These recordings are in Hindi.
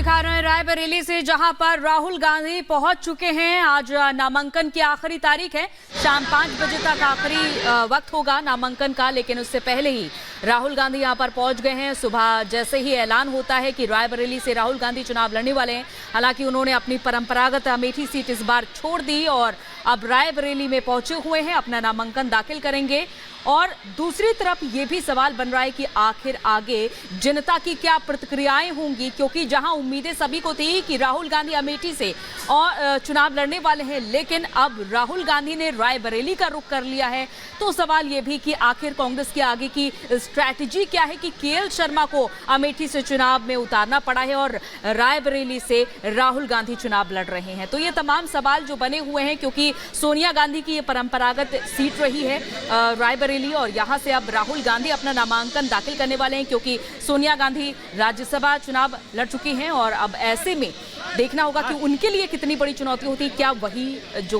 दिखा रहे हैं रायबरेली से, जहां पर राहुल गांधी पहुंच चुके हैं। आज नामांकन की आखिरी तारीख है, शाम 5 बजे तक आखिरी वक्त होगा नामांकन का, लेकिन उससे पहले ही राहुल गांधी यहां पर पहुंच गए हैं। सुबह जैसे ही ऐलान होता है कि रायबरेली से राहुल गांधी चुनाव लड़ने वाले हैं, हालांकि उन्होंने अपनी परंपरागत अमेठी सीट इस बार छोड़ दी और अब रायबरेली में पहुंचे हुए हैं, अपना नामांकन दाखिल करेंगे। और दूसरी तरफ ये भी सवाल बन रहा है कि आखिर आगे जनता की क्या प्रतिक्रियाएं होंगी, क्योंकि जहां उम्मीदें सभी को थी कि राहुल गांधी अमेठी से और चुनाव लड़ने वाले हैं, लेकिन अब राहुल गांधी ने रायबरेली का रुख कर लिया है। तो सवाल ये भी कि आखिर कांग्रेस की आगे की स्ट्रैटेजी क्या है कि केएल शर्मा को अमेठी से चुनाव में उतारना पड़ा है और रायबरेली से राहुल गांधी चुनाव लड़ रहे हैं। तो ये तमाम सवाल जो बने हुए हैं, क्योंकि सोनिया गांधी की ये परंपरागत सीट रही है रायबरेली, और यहां से अब राहुल गांधी अपना नामांकन दाखिल करने वाले हैं, क्योंकि सोनिया गांधी राज्यसभा चुनाव लड़ चुकी हैं। और अब ऐसे में देखना होगा कि उनके लिए कितनी बड़ी चुनौती होती है। क्या वही जो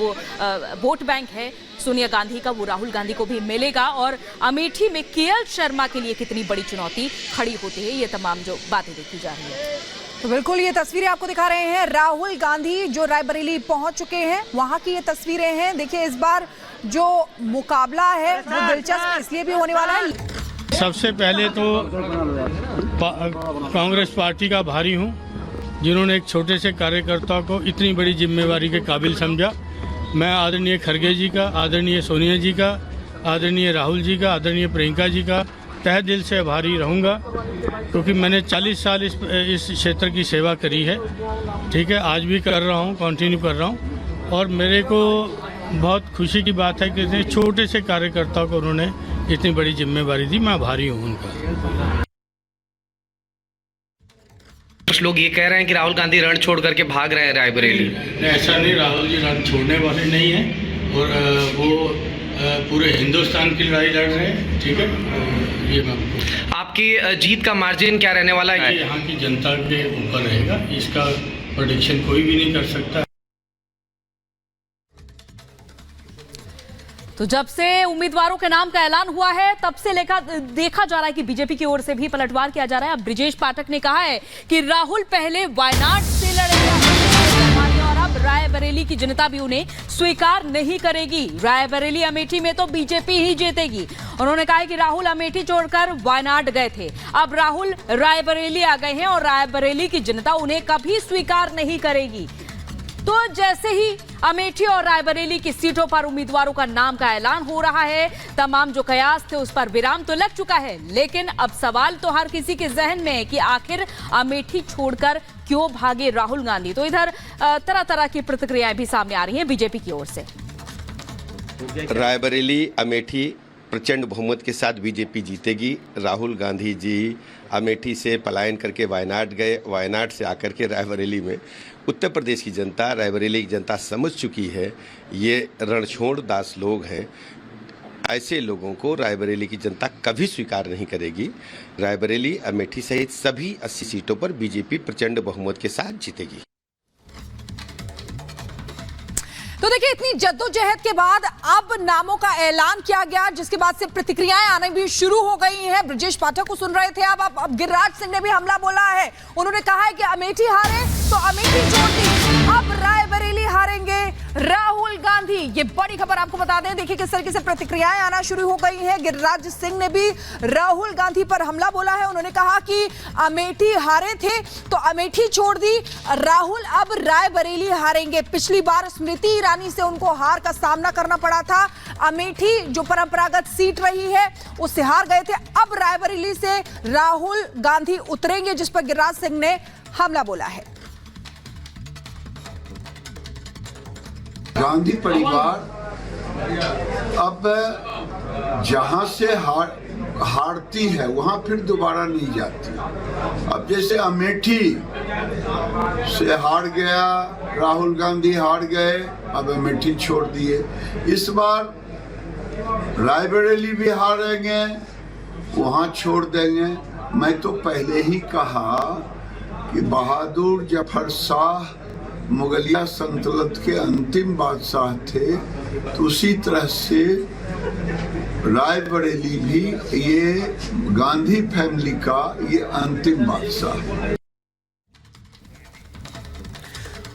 वोट बैंक है सोनिया गांधी का, वो राहुल गांधी को भी मिलेगा, और अमेठी में केएल शर्मा के लिए कितनी बड़ी चुनौती खड़ी होती है, ये तमाम जो बातें देखी जा रही है। तो बिल्कुल ये तस्वीरें आपको दिखा रहे हैं, राहुल गांधी जो रायबरेली पहुंच चुके हैं, वहां की ये तस्वीरें हैं। देखिए, इस बार जो मुकाबला है वो दिलचस्प इसलिए भी होने वाला है। सबसे पहले तो कांग्रेस पार्टी का आभारी हूं, जिन्होंने एक छोटे से कार्यकर्ता को इतनी बड़ी जिम्मेवारी के काबिल समझा। मैं आदरणीय खड़गे जी का, आदरणीय सोनिया जी का, आदरणीय राहुल जी का, आदरणीय प्रियंका जी का तहे दिल से आभारी रहूँगा, क्योंकि मैंने 40 साल इस क्षेत्र की सेवा करी है। ठीक है, आज भी कर रहा हूँ, कंटिन्यू कर रहा हूँ, और मेरे को बहुत खुशी की बात है कि इतने छोटे से कार्यकर्ता को उन्होंने इतनी बड़ी जिम्मेवारी दी। मैं आभारी हूँ उनका। कुछ लोग ये कह रहे हैं कि राहुल गांधी रण छोड़ करके भाग रहे हैं रायबरेली। ऐसा नहीं, राहुल जी रण छोड़ने वाले नहीं हैं, और वो पूरे हिंदुस्तान की लड़ाई लड़ रहे हैं। ठीक है, ये मैं आपकी जीत का मार्जिन क्या रहने वाला है? यहाँ की जनता के ऊपर रहेगा, इसका प्रेडिक्शन कोई भी नहीं कर सकता। तो जब से उम्मीदवारों के नाम का ऐलान हुआ है, तब से देखा जा रहा है कि बीजेपी की ओर से भी पलटवार किया जा रहा है। अब ब्रिजेश पाठक ने कहा है कि राहुल पहले वायनाड से लड़ेगा और अब रायबरेली की जनता भी उन्हें स्वीकार नहीं करेगी। रायबरेली अमेठी में तो बीजेपी ही जीतेगी। उन्होंने कहा है कि राहुल अमेठी छोड़कर वायनाड गए थे, अब राहुल रायबरेली आ गए हैं और रायबरेली की जनता उन्हें कभी स्वीकार नहीं करेगी। तो जैसे ही अमेठी और रायबरेली की सीटों पर उम्मीदवारों का नाम का ऐलान हो रहा है, तमाम जो कयास थे उस पर विराम तो लग चुका है, लेकिन अब सवाल तो हर किसी के जहन में है कि आखिर अमेठी छोड़कर क्यों भागे राहुल गांधी। तो इधर तरह तरह की प्रतिक्रियाएं भी सामने आ रही हैं बीजेपी की ओर से। रायबरेली अमेठी प्रचंड बहुमत के साथ बीजेपी जीतेगी। राहुल गांधी जी अमेठी से पलायन करके वायनाड गए, वायनाड से आकर के रायबरेली में उत्तर प्रदेश की जनता, रायबरेली की जनता समझ चुकी है ये रणछोड़ दास लोग हैं। ऐसे लोगों को रायबरेली की जनता कभी स्वीकार नहीं करेगी। रायबरेली अमेठी सहित सभी 80 सीटों पर बीजेपी प्रचंड बहुमत के साथ जीतेगी। तो देखिए, इतनी जद्दोजहद के बाद अब नामों का ऐलान किया गया, जिसके बाद से प्रतिक्रियाएं आने भी शुरू हो गई हैं। ब्रिजेश पाठक को सुन रहे थे अब गिरिराज सिंह ने भी हमला बोला है। उन्होंने कहा है कि अमेठी हारे तो अमेठी छोड़ दी, अब रायबरेली हारेंगे राहुल गांधी। ये बड़ी खबर आपको बता दें। देखिए किस तरीके से प्रतिक्रियाएं आना शुरू हो गई हैं। गिरिराज सिंह ने भी राहुल गांधी पर हमला बोला है। उन्होंने कहा कि अमेठी हारे थे तो अमेठी छोड़ दी, राहुल अब रायबरेली हारेंगे। पिछली बार स्मृति ईरानी से उनको हार का सामना करना पड़ा था। अमेठी जो परंपरागत सीट रही है उससे हार गए थे। अब रायबरेली से राहुल गांधी उतरेंगे, जिस पर गिरिराज सिंह ने हमला बोला है। गांधी परिवार अब जहां से हारती है वहां फिर दोबारा नहीं जाती। अब जैसे अमेठी से हार गया, राहुल गांधी हार गए, अब अमेठी छोड़ दिए। इस बार रायबरेली भी हारेंगे, वहां छोड़ देंगे। मैं तो पहले ही कहा कि बहादुर जफर शाह मुगलिया सल्तनत के अंतिम बादशाह थे, तो उसी तरह से रायबरेली भी ये गांधी फैमिली का ये अंतिम बादशाह है।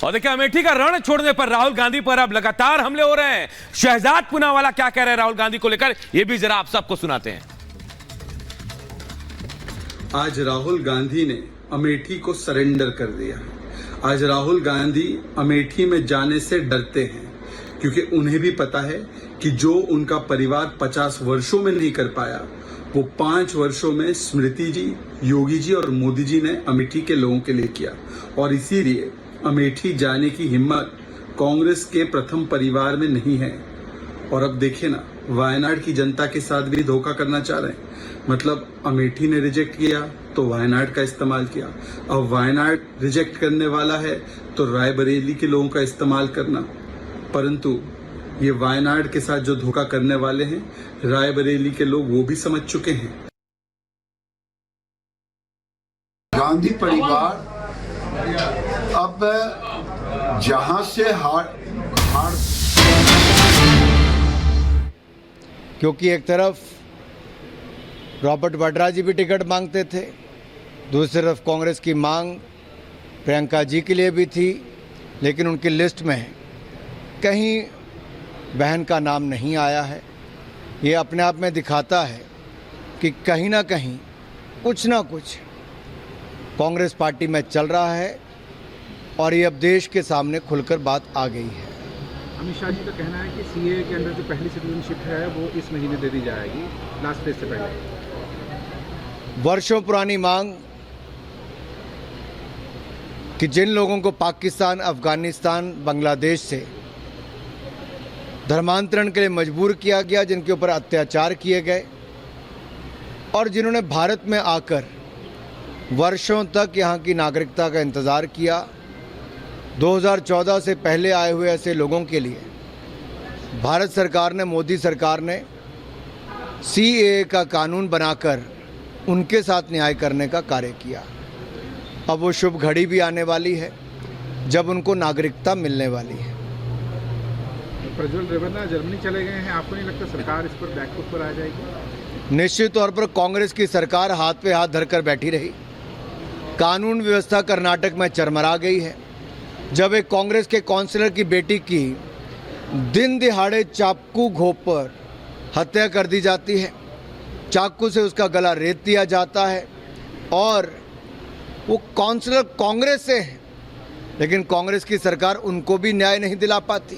और देखिए अमेठी का रण छोड़ने पर राहुल गांधी पर अब लगातार हमले हो रहे हैं। शहजाद पूनावाला क्या कह रहे हैं राहुल गांधी को लेकर, यह भी जरा आप सबको सुनाते हैं। आज राहुल गांधी ने अमेठी को सरेंडर कर दिया। आज राहुल गांधी अमेठी में जाने से डरते हैं क्योंकि उन्हें भी पता है कि जो उनका परिवार 50 वर्षों में नहीं कर पाया वो 5 वर्षों में स्मृति जी, योगी जी और मोदी जी ने अमेठी के लोगों के लिए किया। और इसीलिए अमेठी जाने की हिम्मत कांग्रेस के प्रथम परिवार में नहीं है। और अब देखिए ना, वायनाड की जनता के साथ भी धोखा करना चाह रहे हैं। मतलब अमेठी ने रिजेक्ट किया तो वायनाड का इस्तेमाल किया, अब वायनाड रिजेक्ट करने वाला है तो रायबरेली के लोगों का इस्तेमाल करना। परंतु ये वायनाड के साथ जो धोखा करने वाले हैं, रायबरेली के लोग वो भी समझ चुके हैं। गांधी परिवार अब जहां से हार क्योंकि एक तरफ रॉबर्ट वाड्रा जी भी टिकट मांगते थे, दूसरी तरफ कांग्रेस की मांग प्रियंका जी के लिए भी थी, लेकिन उनकी लिस्ट में कहीं बहन का नाम नहीं आया है। ये अपने आप में दिखाता है कि कहीं ना कहीं कुछ ना कुछ कांग्रेस पार्टी में चल रहा है और ये अब देश के सामने खुलकर बात आ गई है। अमित शाह जी का कहना है कि सीए के अंदर जो पहली सिटीजनशिप है वो इस महीने दे दी जाएगी, लास्ट डेट से पहले। वर्षों पुरानी मांग कि जिन लोगों को पाकिस्तान, अफगानिस्तान, बांग्लादेश से धर्मांतरण के लिए मजबूर किया गया, जिनके ऊपर अत्याचार किए गए और जिन्होंने भारत में आकर वर्षों तक यहाँ की नागरिकता का इंतज़ार किया, 2014 से पहले आए हुए ऐसे लोगों के लिए भारत सरकार ने, मोदी सरकार ने सीएए का कानून बनाकर उनके साथ न्याय करने का कार्य किया। अब वो शुभ घड़ी भी आने वाली है जब उनको नागरिकता मिलने वाली है। प्रज्वल रेवन्ना जर्मनी चले गए हैं, आपको नहीं लगता सरकार इस पर बैकफुट पर आ जाएगी? निश्चित तौर पर कांग्रेस की सरकार हाथ पे हाथ धरकर बैठी रही। कानून व्यवस्था कर्नाटक में चरमरा गई है। जब एक कांग्रेस के काउंसलर की बेटी की दिन दिहाड़े चाकू घोंपकर हत्या कर दी जाती है, चाकू से उसका गला रेत दिया जाता है और वो काउंसलर कांग्रेस से है, लेकिन कांग्रेस की सरकार उनको भी न्याय नहीं दिला पाती।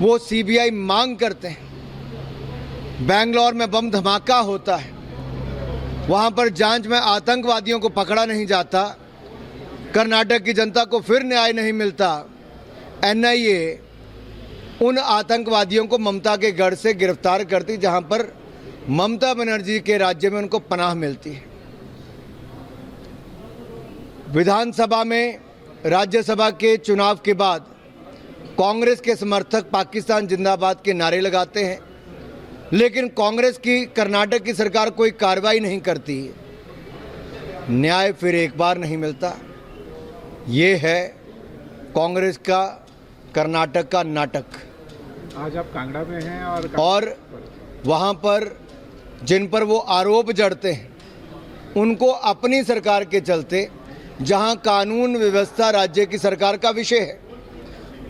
वो सीबीआई मांग करते हैं। बेंगलोर में बम धमाका होता है, वहां पर जांच में आतंकवादियों को पकड़ा नहीं जाता। कर्नाटक की जनता को फिर न्याय नहीं मिलता। एनआईए उन आतंकवादियों को ममता के गढ़ से गिरफ्तार करती जहां पर ममता बनर्जी के राज्य में उनको पनाह मिलती है। विधानसभा में, राज्यसभा के चुनाव के बाद कांग्रेस के समर्थक पाकिस्तान जिंदाबाद के नारे लगाते हैं, लेकिन कांग्रेस की कर्नाटक की सरकार कोई कार्रवाई नहीं करती। न्याय फिर एक बार नहीं मिलता। ये है कांग्रेस का कर्नाटक का नाटक। आज आप कांगड़ा में हैं और वहाँ पर जिन पर वो आरोप जड़ते हैं उनको अपनी सरकार के चलते, जहाँ कानून व्यवस्था राज्य की सरकार का विषय है।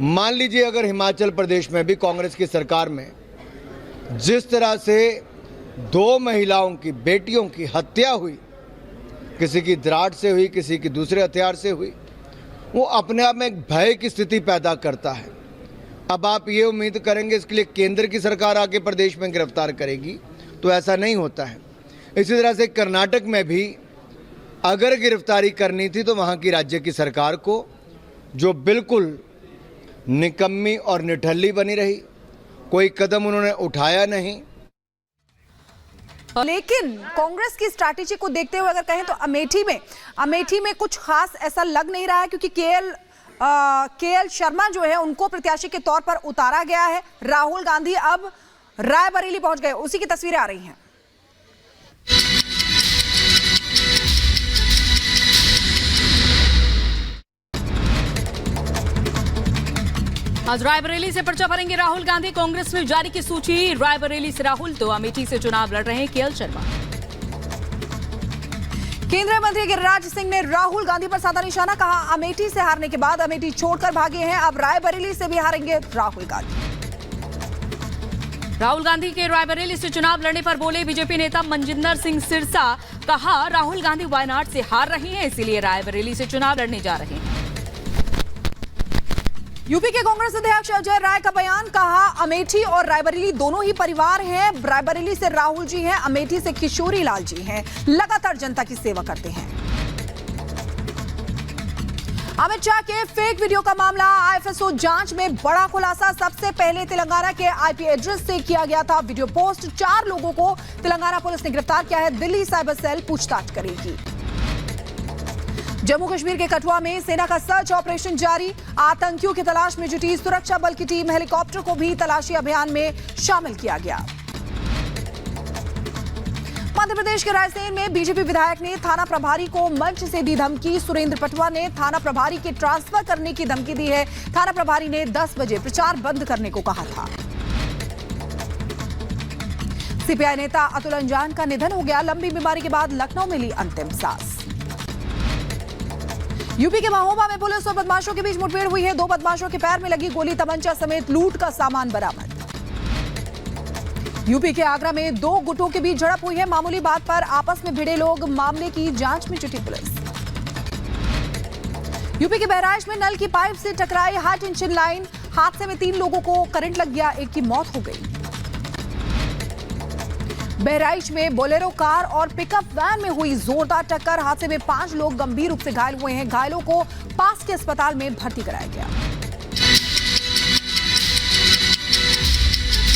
मान लीजिए अगर हिमाचल प्रदेश में भी कांग्रेस की सरकार में जिस तरह से 2 महिलाओं की, बेटियों की हत्या हुई, किसी की दराड़ से हुई, किसी की दूसरे हथियार से हुई, वो अपने आप में एक भय की स्थिति पैदा करता है। अब आप ये उम्मीद करेंगे इसके लिए केंद्र की सरकार आके प्रदेश में गिरफ्तार करेगी, तो ऐसा नहीं होता है। इसी तरह से कर्नाटक में भी अगर गिरफ्तारी करनी थी तो वहाँ की राज्य की सरकार को, जो बिल्कुल निकम्मी और निठल्ली बनी रही, कोई कदम उन्होंने उठाया नहीं। लेकिन कांग्रेस की स्ट्रैटेजी को देखते हुए अगर कहें तो अमेठी में कुछ खास ऐसा लग नहीं रहा है, क्योंकि केएल शर्मा जो है उनको प्रत्याशी के तौर पर उतारा गया है। राहुल गांधी अब रायबरेली पहुंच गए, उसी की तस्वीरें आ रही हैं। आज रायबरेली से पर्चा भरेंगे राहुल गांधी। कांग्रेस ने जारी की सूची, रायबरेली से राहुल तो अमेठी से चुनाव लड़ रहे हैं केएल शर्मा। केंद्रीय मंत्री गिरिराज सिंह ने राहुल गांधी पर साधा निशाना, कहा अमेठी से हारने के बाद अमेठी छोड़कर भागे हैं, अब रायबरेली से भी हारेंगे राहुल गांधी। राहुल गांधी के रायबरेली से चुनाव लड़ने पर बोले बीजेपी नेता मनजिंदर सिंह सिरसा, कहा राहुल गांधी वायनाड से हार रही हैं, इसीलिए रायबरेली से चुनाव लड़ने जा रहे हैं। यूपी के कांग्रेस अध्यक्ष अजय राय का बयान, कहा अमेठी और रायबरेली दोनों ही परिवार हैं, रायबरेली से राहुल जी हैं, अमेठी से किशोरी लाल जी हैं, लगातार जनता की सेवा करते हैं। अमित शाह के फेक वीडियो का मामला, आईएफएसओ जांच में बड़ा खुलासा, सबसे पहले तेलंगाना के आईपी एड्रेस से किया गया था वीडियो पोस्ट, 4 लोगों को तेलंगाना पुलिस ने गिरफ्तार किया है, दिल्ली साइबर सेल पूछताछ करेगी। जम्मू कश्मीर के कठुआ में सेना का सर्च ऑपरेशन जारी, आतंकियों की तलाश में जुटी सुरक्षा बल की टीम, हेलीकॉप्टर को भी तलाशी अभियान में शामिल किया गया। मध्य प्रदेश के रायसेन में बीजेपी विधायक ने थाना प्रभारी को मंच से दी धमकी, सुरेंद्र पटवा ने थाना प्रभारी के ट्रांसफर करने की धमकी दी है, थाना प्रभारी ने 10 बजे प्रचार बंद करने को कहा था। सीपीआई नेता अतुल अंजान का निधन हो गया, लंबी बीमारी के बाद लखनऊ में ली अंतिम सांस। यूपी के महोबा में पुलिस और बदमाशों के बीच मुठभेड़ हुई है, 2 बदमाशों के पैर में लगी गोली, तमंचा समेत लूट का सामान बरामद। यूपी के आगरा में 2 गुटों के बीच झड़प हुई है, मामूली बात पर आपस में भिड़े लोग, मामले की जांच में जुटी पुलिस। यूपी के बहराइच में नल की पाइप से टकराई हाई टेंशन लाइन, हादसे में 3 लोगों को करंट लग गया, एक की मौत हो गई। बहराइच में बोलेरो कार और पिकअप वैन में हुई जोरदार टक्कर, हादसे में 5 लोग गंभीर रूप से घायल हुए हैं, घायलों को पास के अस्पताल में भर्ती कराया गया।